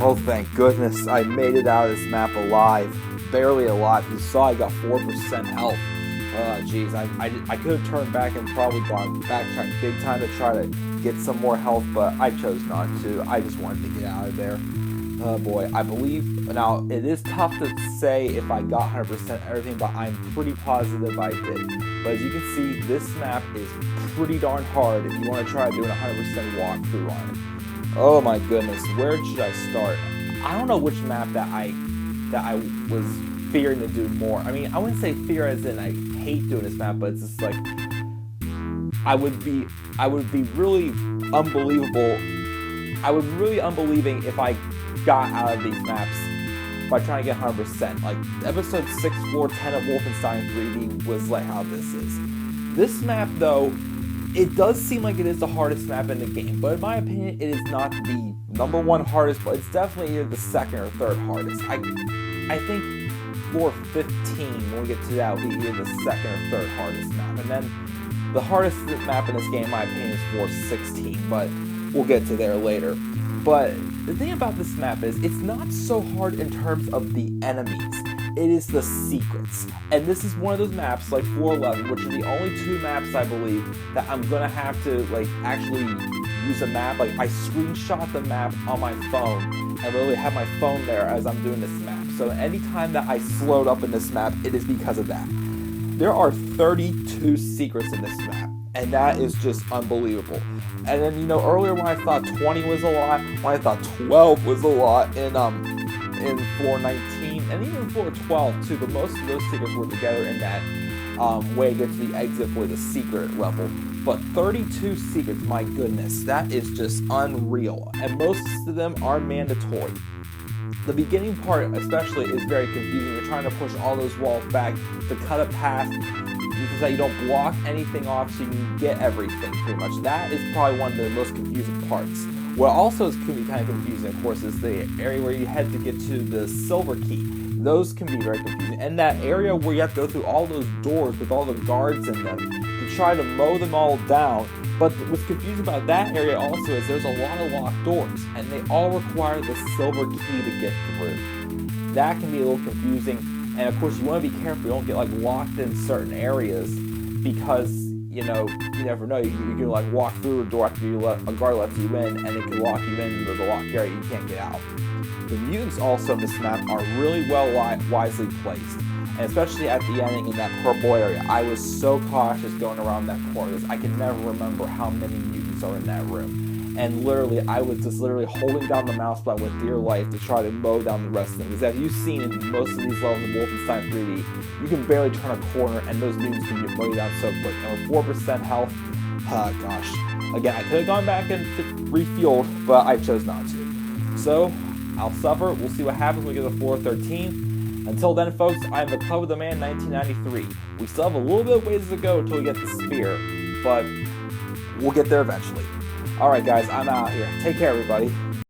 Oh, thank goodness, I made it out of this map alive. Barely alive. You saw I got 4% health. Jeez, I could have turned back and probably gone backtrack big time to try to get some more health, but I chose not to. I just wanted to get out of there. Oh boy, I believe, now it is tough to say if I got 100% everything, but I'm pretty positive I did. But as you can see, this map is pretty darn hard if you want to try doing a 100% walkthrough on it. Oh my goodness, where should I start? I don't know which map that I was fearing to do more. I mean, I wouldn't say fear as in I hate doing this map, but it's just like I would be really unbelievable. I would really unbelieving if I got out of these maps by trying to get 100%. Like episode 6, 4, 10 of Wolfenstein 3D was like how this is. This map though, it does seem like it is the hardest map in the game, but in my opinion, it is not the #1 hardest, but it's definitely either the second or third hardest. I think floor 15, when we get to that, will be either the second or third hardest map. And then the hardest map in this game, in my opinion, is floor 16, but we'll get to there later. But the thing about this map is, it's not so hard in terms of the enemies. It is the secrets. And this is one of those maps, like floor 11, which are the only 2 maps, I believe, that I'm gonna have to, like, actually use a map. Like, I screenshot the map on my phone, and literally have my phone there as I'm doing this map. So anytime that I slowed up in this map, it is because of that. There are 32 secrets in this map, and that is just unbelievable. And then, you know, earlier when I thought 20 was a lot, when I thought 12 was a lot in floor 19, and even floor 12 too, but most of those secrets were together in that way to get to the exit for the secret level. But 32 secrets, my goodness, that is just unreal, and most of them are mandatory. The beginning part especially is very confusing. You're trying to push all those walls back to cut a path so that you don't block anything off so you can get everything pretty much. That is probably one of the most confusing parts. What also can be kind of confusing, of course, is the area where you head to get to the silver key. Those can be very confusing. And that area where you have to go through all those doors with all the guards in them to try to mow them all down. But what's confusing about that area also is there's a lot of locked doors, and they all require the silver key to get through. That can be a little confusing, and of course you want to be careful you don't get like locked in certain areas, because you know, you never know, you can like walk through a door after a guard lets you in, and it can lock you into the locked area, you can't get out. The mutants also in this map are really wisely placed. And especially at the ending in that purple area, I was so cautious going around that corner because I can never remember how many mutants are in that room. and literally I was just literally holding down the mouse button with dear life to try to mow down the rest of them. Because as you've seen in most of these levels of Wolfenstein 3D, you can barely turn a corner and those mutants can get mowed down so quick. And with 4% health, gosh. Again, I could have gone back and refueled, but I chose not to. So, I'll suffer. We'll see what happens when we get to floor 13. Until then, folks, I'm the Club of the Man 1993. We still have a little bit of ways to go until we get the spear, but we'll get there eventually. Alright guys, I'm out here. Take care everybody.